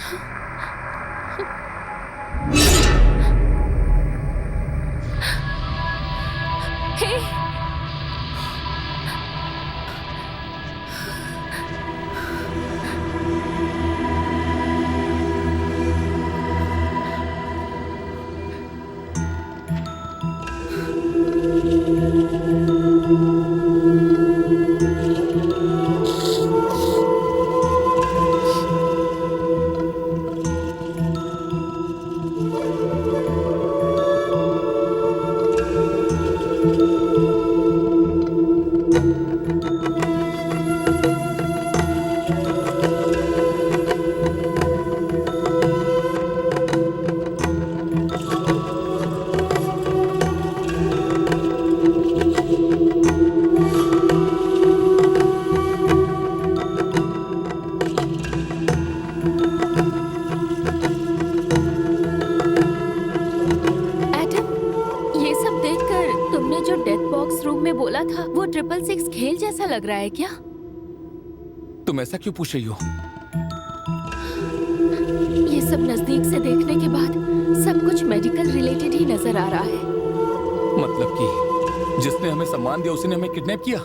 हे, Adam, ये सब देखकर तुमने जो डेथ बॉक्स रूम में बोला था वो 666 खेल जैसा लग रहा है क्या? तुम ऐसा क्यों पूछ रही हो? ये सब नजदीक से देखने के बाद सब कुछ मेडिकल रिलेटेड ही नजर आ रहा है। मतलब कि जिसने हमें सम्मान दिया उसी ने हमें किडनैप किया?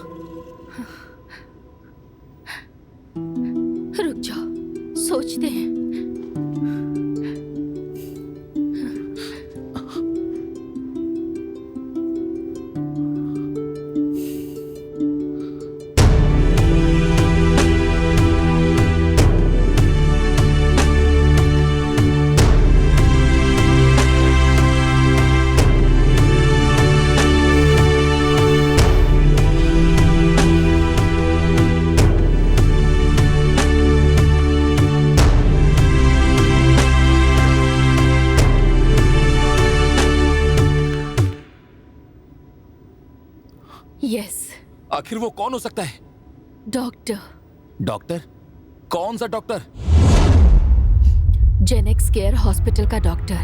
रुक जाओ, सोचते हैं। यस, आखिर वो कौन हो सकता है? डॉक्टर। डॉक्टर? कौन सा डॉक्टर? जेनेक्स केयर हॉस्पिटल का डॉक्टर।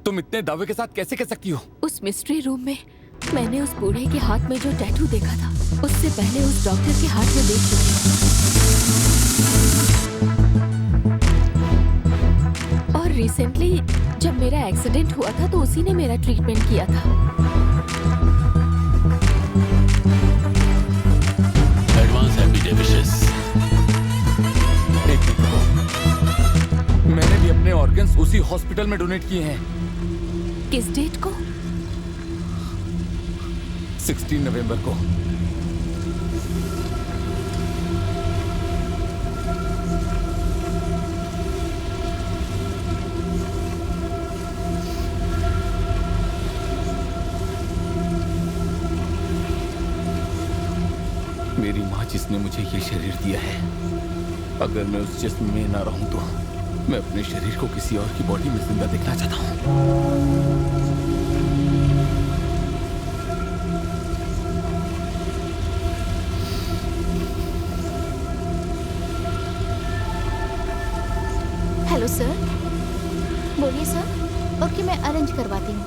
तुम इतने दावे के साथ कैसे कह सकती हो? उस मिस्ट्री रूम में मैंने उस बूढ़े के हाथ में जो टैटू देखा था, उससे पहले उस डॉक्टर के हाथ में देख चुकी हूँ। और रिसेंटली जब मेरा एक्सीडेंट हुआ था तो उसी ने मेरा ट्रीटमेंट किया था। Advance happy day wishes. एक मिनट रुको। मैंने भी अपने ऑर्गन्स उसी हॉस्पिटल में डोनेट किए हैं। किस डेट को? 16 नवंबर को। मेरी माँ जिसने मुझे ये शरीर दिया है, अगर मैं उस जिस्म में ना रहूं तो मैं अपने शरीर को किसी और की बॉडी में जिंदा देखना चाहता हूँ। Hello sir. बोलिए सर। ओके, मैं अरेंज करवाती हूँ।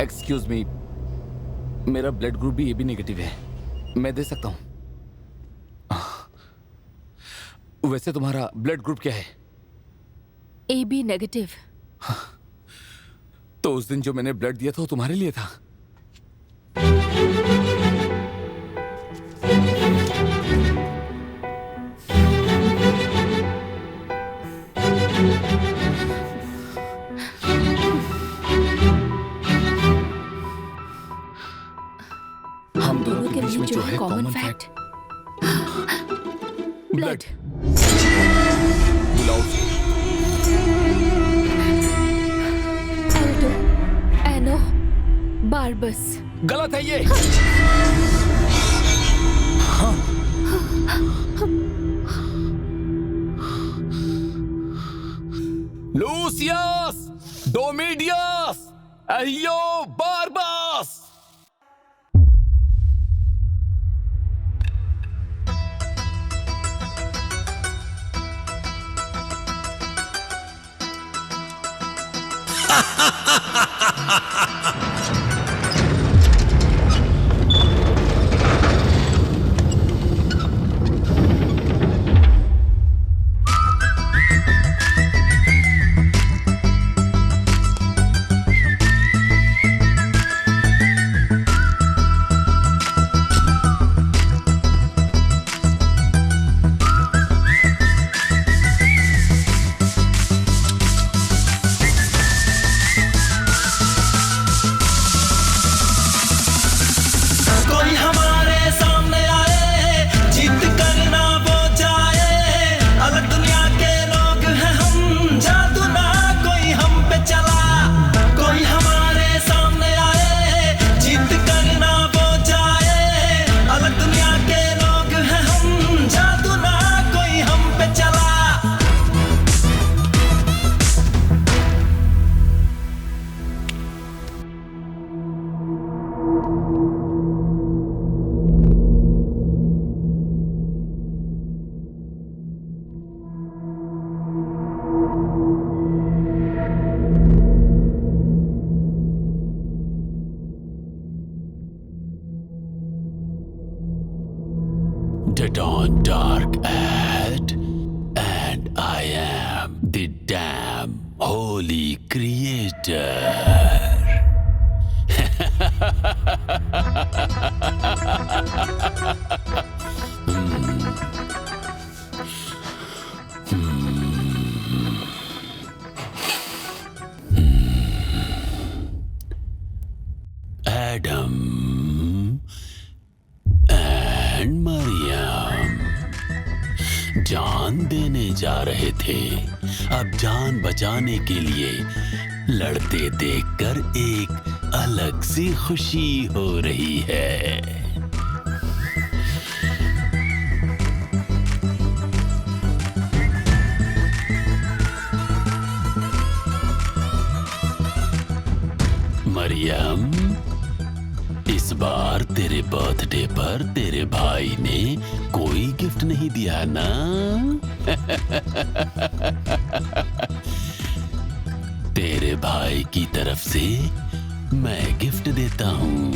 एक्सक्यूज मी, मेरा ब्लड ग्रुप भी AB नेगेटिव है, मैं दे सकता हूँ। वैसे तुम्हारा ब्लड ग्रुप क्या है? AB negative. तो उस दिन जो मैंने ब्लड दिया था वो तुम्हारे लिए था। हम दोनों के बीच में जो है कॉमन फैक्ट, ब्लड। बुलाओ उसे। एल्डो एनो बार्बस। गलत है ये। लूसियस डोमिडियस अयो बारबास! The dawn dark at, and I am the damn holy creator. Adam and Mariam जान देने जा रहे थे। अब जान बचाने के लिए लड़ते देखकर एक अलग सी खुशी हो रही है। मरियम, इस बार तेरे बर्थडे पर तेरे भाई ने कोई गिफ्ट नहीं दिया ना? तेरे भाई की तरफ से मैं गिफ्ट देता हूँ।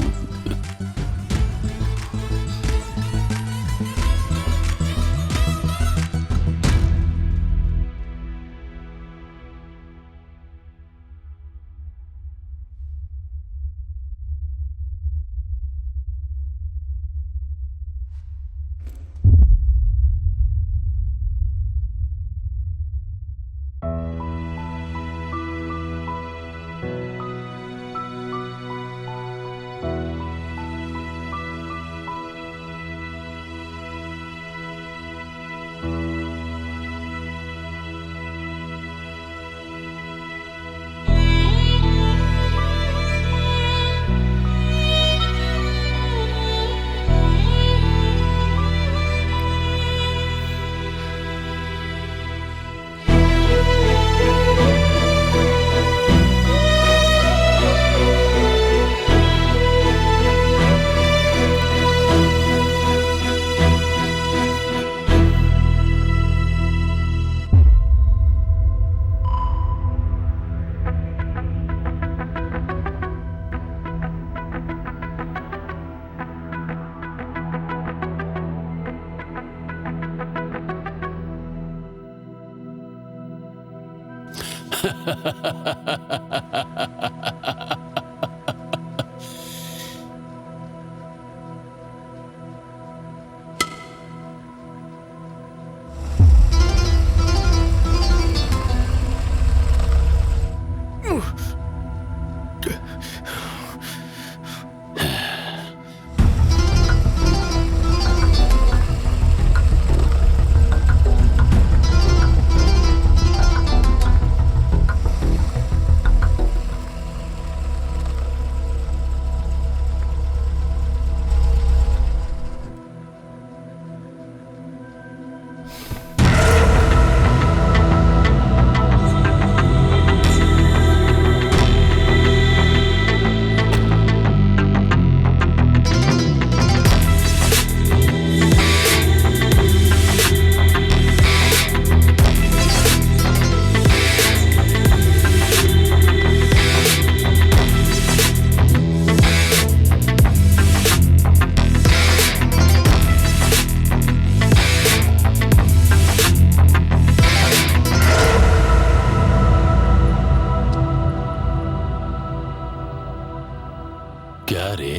क्या रे,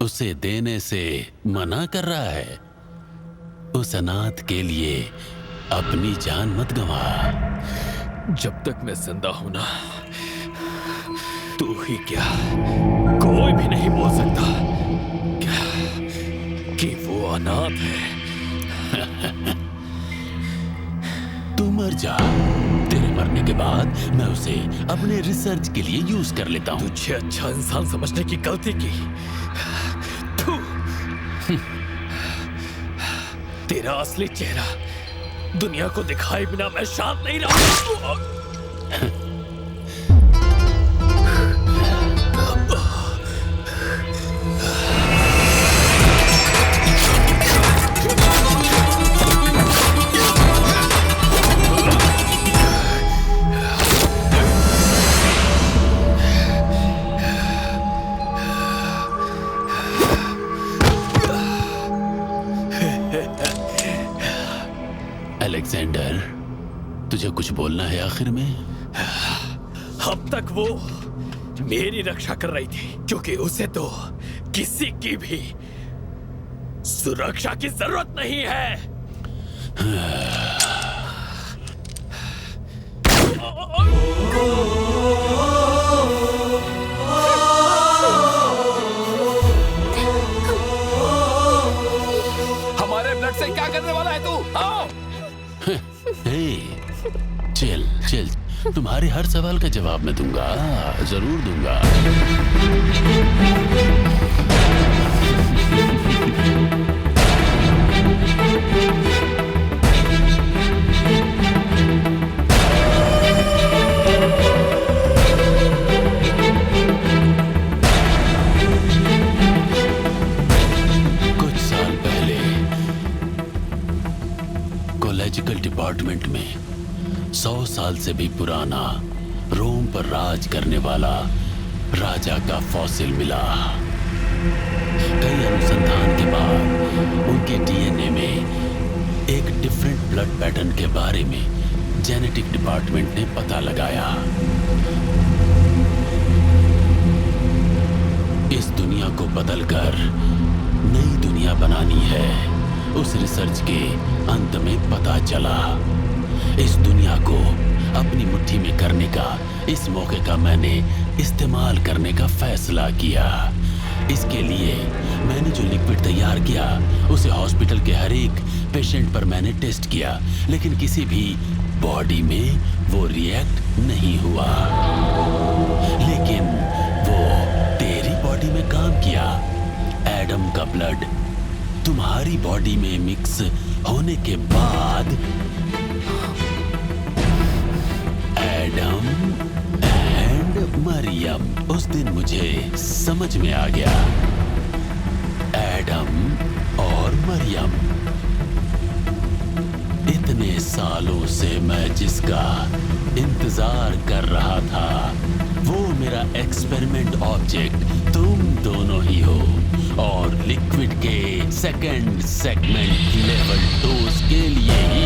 उसे देने से मना कर रहा है? उस अनाथ के लिए अपनी जान मत गंवा। जब तक मैं जिंदा हूं ना, तू ही क्या, कोई भी नहीं बोल सकता क्या कि वो अनाथ है। तू मर जा, तेरे मरने के बाद मैं उसे अपने रिसर्च के लिए यूज कर लेता हूँ। तुझे अच्छा इंसान समझने की गलती की। तू तेरा असली चेहरा दुनिया को दिखाए बिना मैं शांत नहीं रहा। अलेक्जेंडर, तुझे कुछ बोलना है आखिर में? अब तक वो मेरी रक्षा कर रही थी, क्योंकि उसे तो किसी की भी सुरक्षा की जरूरत नहीं है। हमारे ब्लड से क्या करने वाला है तू? आओ। हे, चिल चिल, तुम्हारे हर सवाल का जवाब मैं दूंगा, जरूर दूंगा। कुछ साल पहले कोलेजिकल डिपार्टमेंट में 100 साल से भी पुराना रोम पर राज करने वाला राजा का फॉसिल मिला। कई अनुसंधान के बाद उनके डीएनए में एक डिफरेंट ब्लड पैटर्न के बारे में जेनेटिक डिपार्टमेंट ने पता लगाया। इस दुनिया को बदलकर नई दुनिया बनानी है, उस रिसर्च के अंत में पता चला। इस दुनिया को अपनी मुट्ठी में करने का इस मौके का मैंने इस्तेमाल करने का फैसला किया। इसके लिए मैंने जो लिक्विड तैयार किया उसे हॉस्पिटल के हर एक पेशेंट पर मैंने टेस्ट किया, लेकिन किसी भी बॉडी में वो रिएक्ट नहीं हुआ। लेकिन वो तेरी बॉडी में काम किया। एडम का ब्लड तुम्हारी बॉडी में मिक्स होने के बाद एडम एंड मरियम, उस दिन मुझे समझ में आ गया। एडम और मरियम, इतने सालों से मैं जिसका इंतजार कर रहा था, वो मेरा एक्सपेरिमेंट ऑब्जेक्ट तुम दोनों ही हो। और लिक्विड के सेकंड सेगमेंट लेवल डोज के लिए ही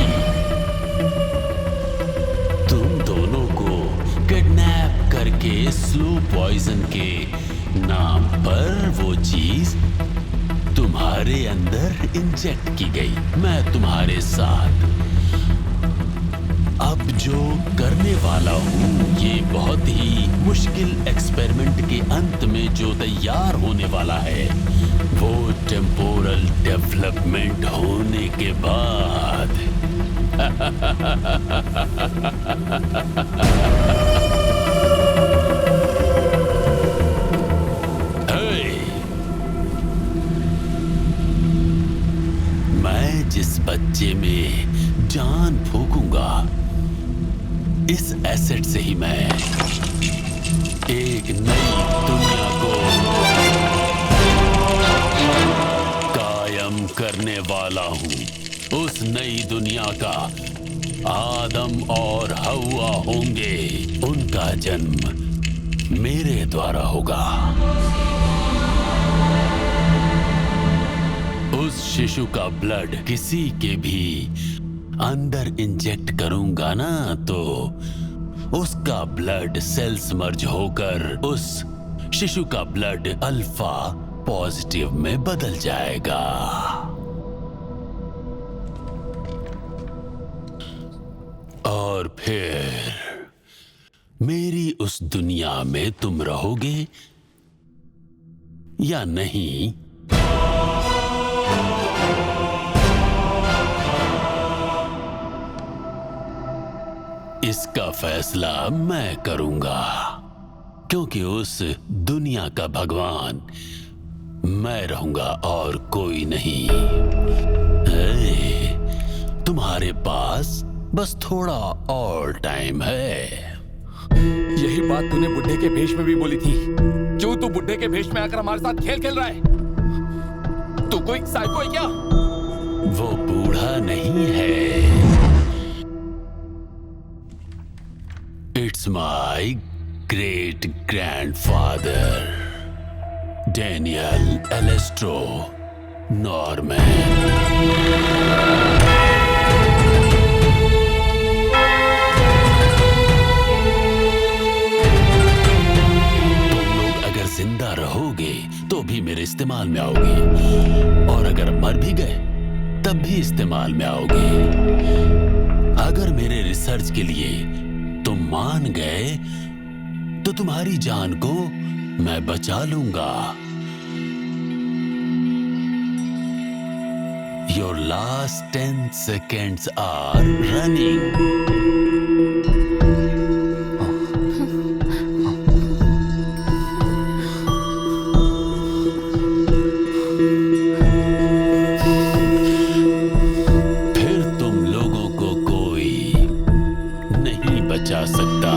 तुम दोनों को किडनैप करके स्लो पॉइजन के नाम पर वो चीज तुम्हारे अंदर इंजेक्ट की गई। मैं तुम्हारे साथ अब जो करने वाला हूँ, ये बहुत ही मुश्किल एक्सपेरिमेंट के अंत में जो तैयार होने वाला है, वो टेम्पोरल डेवलपमेंट होने के बाद मैं जिस बच्चे में जान फूंकूंगा, इस एसेट से ही मैं एक नई दुनिया को कायम करने वाला हूं। उस नई दुनिया का आदम और हव्वा होंगे। उनका जन्म मेरे द्वारा होगा। उस शिशु का ब्लड किसी के भी अंदर इंजेक्ट करूंगा ना, तो उसका ब्लड सेल्स मर्ज होकर उस शिशु का ब्लड अल्फा पॉजिटिव में बदल जाएगा। और फिर मेरी उस दुनिया में तुम रहोगे या नहीं? इसका फैसला मैं करूंगा, क्योंकि उस दुनिया का भगवान मैं रहूंगा और कोई नहीं। तुम्हारे पास बस थोड़ा और टाइम है। यही बात तूने बुड्ढे के भेष में भी बोली थी। क्यों तू बुड्ढे के भेष में आकर हमारे साथ खेल खेल रहा है? तू कोई साइको है क्या? वो बूढ़ा नहीं है। It's my great grandfather Daniel Alestro Norman. जिंदा रहोगे तो भी मेरे इस्तेमाल में आओगे, और अगर मर भी गए तब भी इस्तेमाल में आओगे। अगर मेरे रिसर्च के लिए तुम मान गए तो तुम्हारी जान को मैं बचा लूंगा। Your last 10 seconds are running. बचा सकता।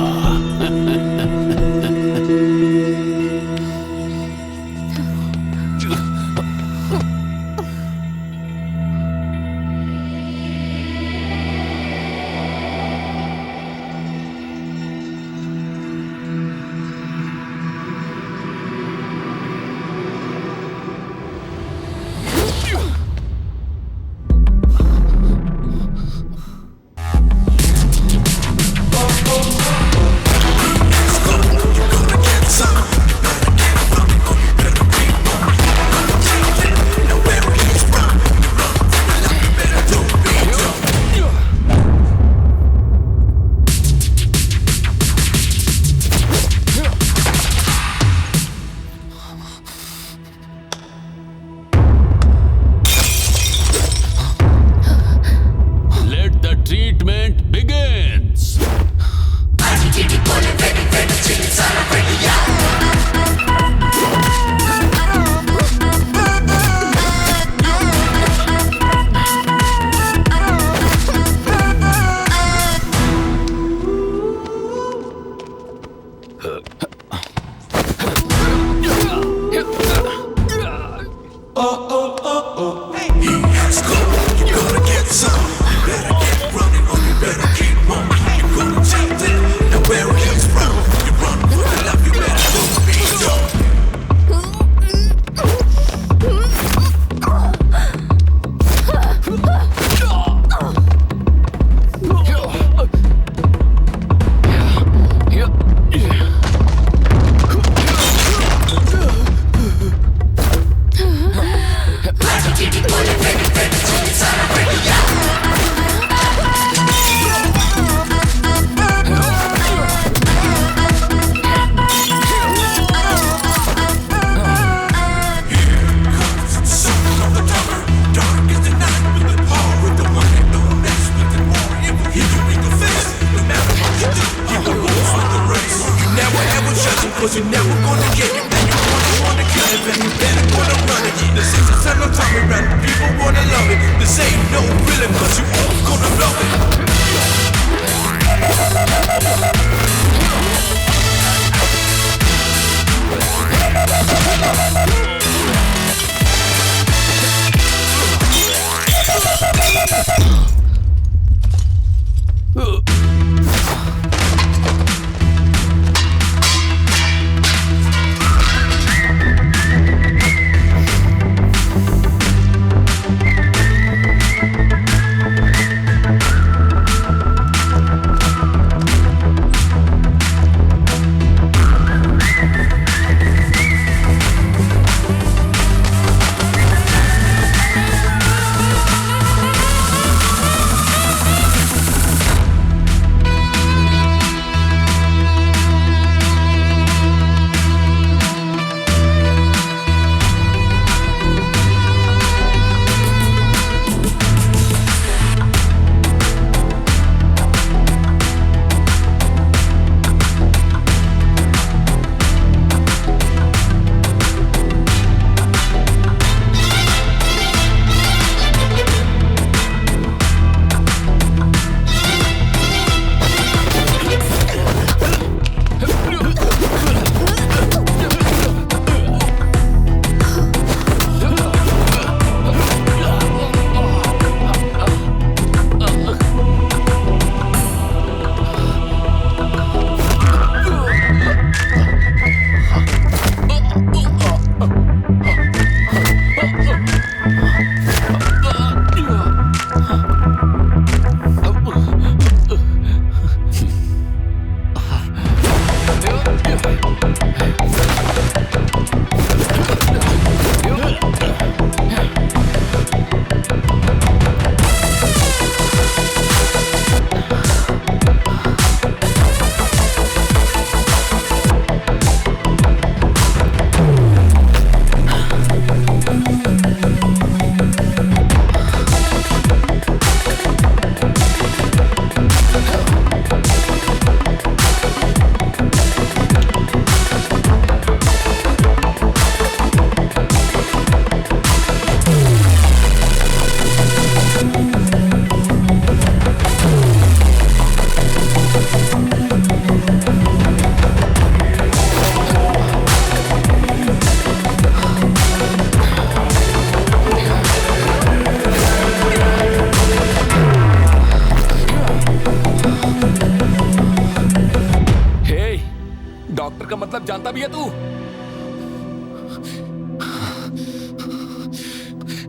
डॉक्टर का मतलब जानता भी है तू?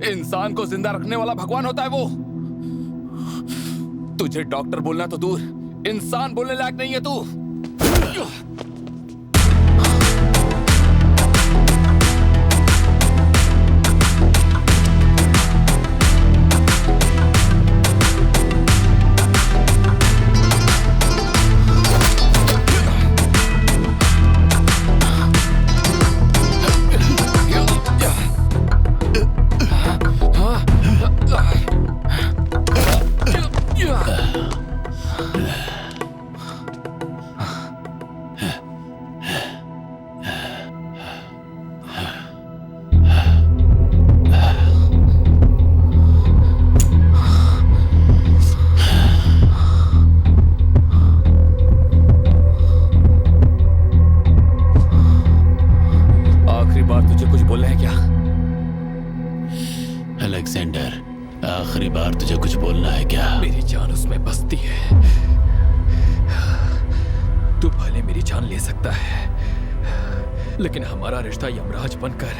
इंसान को जिंदा रखने वाला भगवान होता है वो। तुझे डॉक्टर बोलना तो दूर, इंसान बोलने लायक नहीं है तू। अलेक्जेंडर, आखिरी बार तुझे कुछ बोलना है क्या? मेरी जान उसमें बसती है। तू भले मेरी जान ले सकता है, लेकिन हमारा रिश्ता यमराज बनकर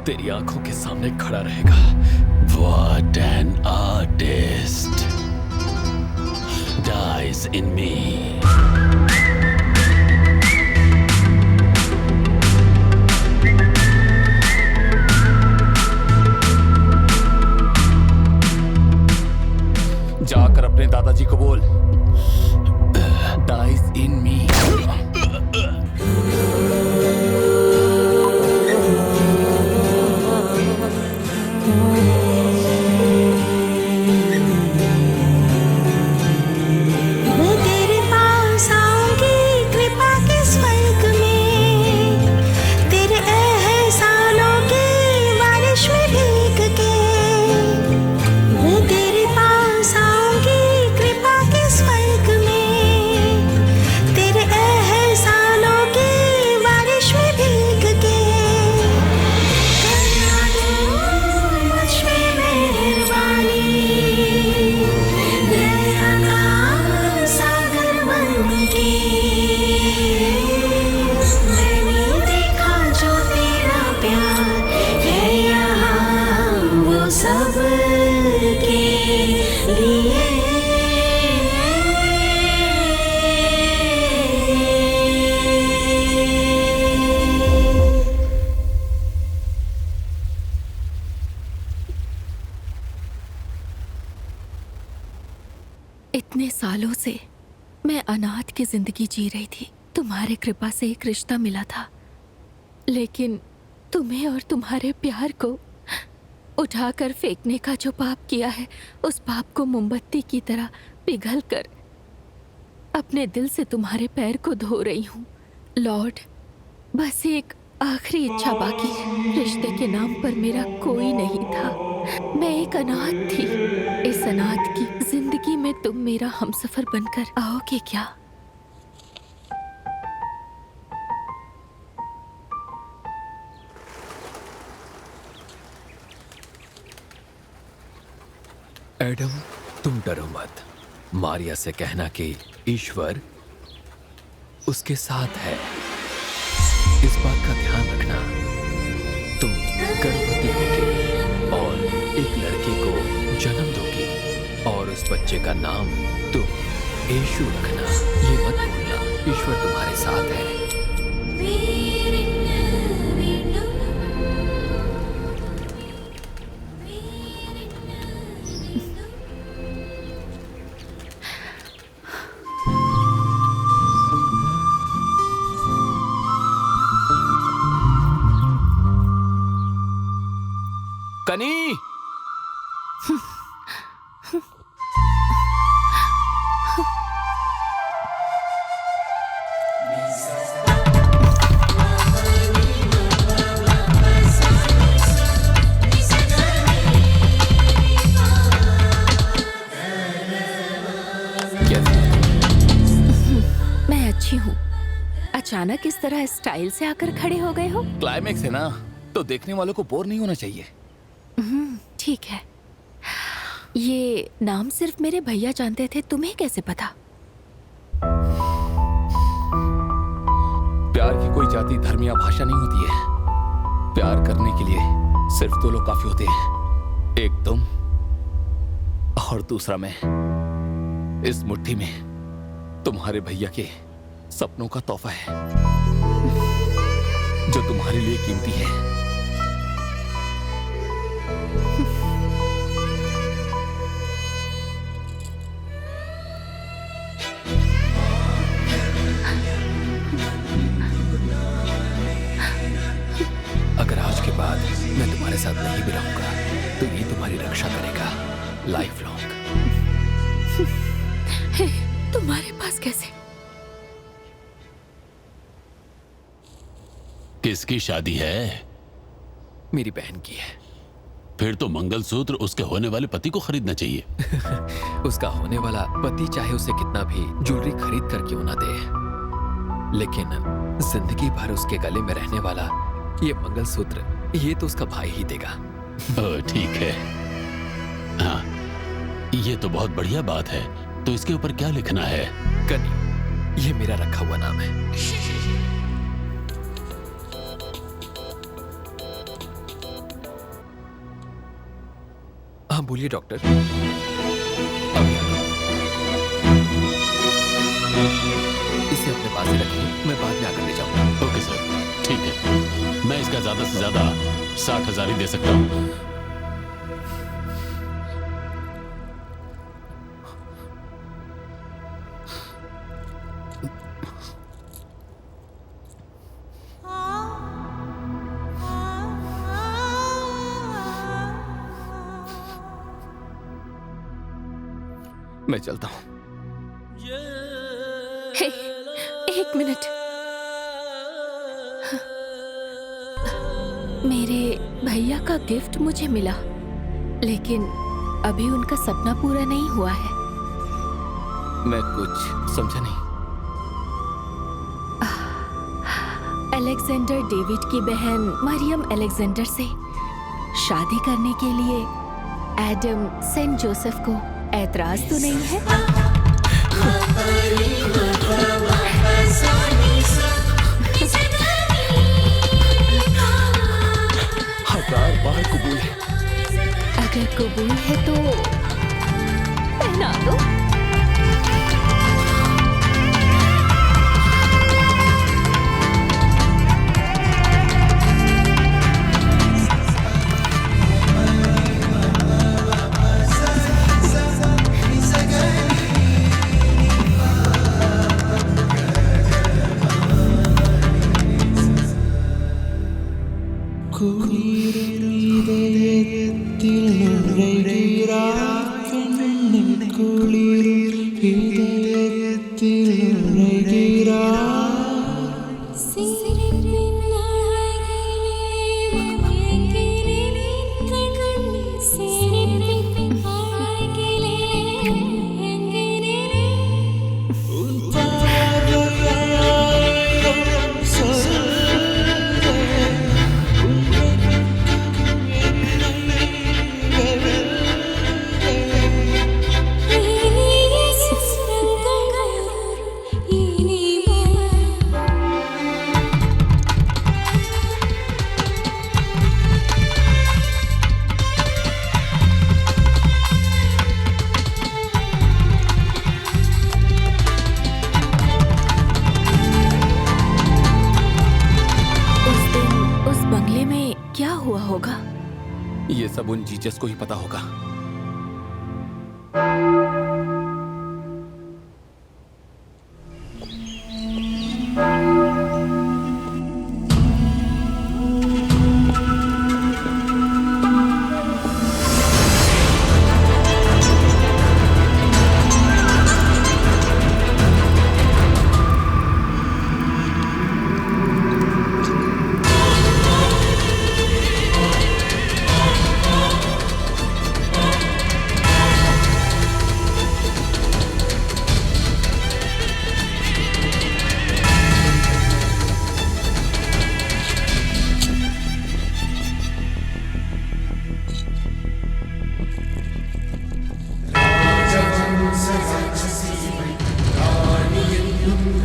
तेरी आंखों के सामने खड़ा रहेगा। What an artist dies in me. जाकर अपने दादाजी को बोल, डाइज इन मी। इतने सालों से मैं अनाथ की जिंदगी जी रही थी। तुम्हारे कृपा से एक रिश्ता मिला था, लेकिन तुम्हें और तुम्हारे प्यार को उठाकर फेंकने का जो पाप किया है, उस पाप को मोमबत्ती की तरह पिघल कर अपने दिल से तुम्हारे पैर को धो रही हूँ। लॉर्ड, बस एक आखिरी इच्छा बाकी है। रिश्ते के नाम पर मेरा कोई नहीं था, मैं एक अनाथ थी। इस अनाथ की जिंदगी में तुम मेरा हमसफर बनकर आओगे क्या? एडम, तुम डरो मत। मारिया से कहना कि ईश्वर उसके साथ है। इस बात का ध्यान रखना, तुम गर्भवती होगी और एक लड़के को जन्म दोगी और उस बच्चे का नाम तुम यीशु रखना। ये मत भूलना। ईश्वर तुम्हारे साथ है। कनी, मैं अच्छी हूँ। अचानक इस तरह स्टाइल से आकर खड़े हो गए हो? क्लाइमेक्स है ना, तो देखने वालों को बोर नहीं होना चाहिए। ठीक है। ये नाम सिर्फ मेरे भैया जानते थे, तुम्हें कैसे पता? प्यार की कोई जाति, धर्म या भाषा नहीं होती है। प्यार करने के लिए सिर्फ दो लोग काफी होते हैं, एक तुम और दूसरा मैं। इस मुट्ठी में तुम्हारे भैया के सपनों का तोहफा है, जो तुम्हारे लिए कीमती है। अगर आज के बाद मैं तुम्हारे साथ नहीं भी रहूंगा तो ये तुम्हारी रक्षा करेगा लाइफ लॉन्ग। हे, तुम्हारे पास कैसे? किसकी शादी है? मेरी बहन की है। फिर तो मंगलसूत्र उसके होने वाले पति को खरीदना चाहिए। उसका होने वाला पति चाहे उसे कितना भी ज्वेलरी खरीद कर क्यों ना दे, लेकिन जिंदगी भर उसके गले में रहने वाला ये मंगलसूत्र, ये तो उसका भाई ही देगा। ठीक है। हाँ, ये तो बहुत बढ़िया बात है। तो इसके ऊपर क्या लिखना है? कनी, ये मेरा रखा हुआ नाम है। हाँ बोलिए डॉक्टर। अभी आ गया। इसे अपने पास ही रखिए, मैं बाद में आकर ले जाऊंगा। ओके सर, ठीक है। मैं इसका ज्यादा से ज्यादा 60,000 ही दे सकता हूँ। मैं चलता हूँ। हे, एक मिनट। मेरे भैया का गिफ्ट मुझे मिला, लेकिन अभी उनका सपना पूरा नहीं हुआ है। मैं कुछ समझा नहीं। अलेक्जेंडर डेविड की बहन मरियम अलेक्जेंडर से शादी करने के लिए एडम सेंट जोसेफ को ऐतराज तो नहीं है? हजार बार कबूल है। अगर कबूल है तो पहना दो। ये सब उन जीजस को ही पता होगा।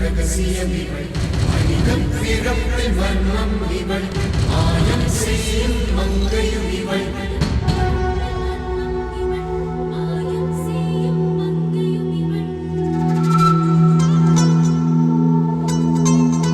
ரகசியமிவள் மனிதம் பிறப்பில் மன்மம் இவள் மாயம் செய்யும் மங்கையும் இவள்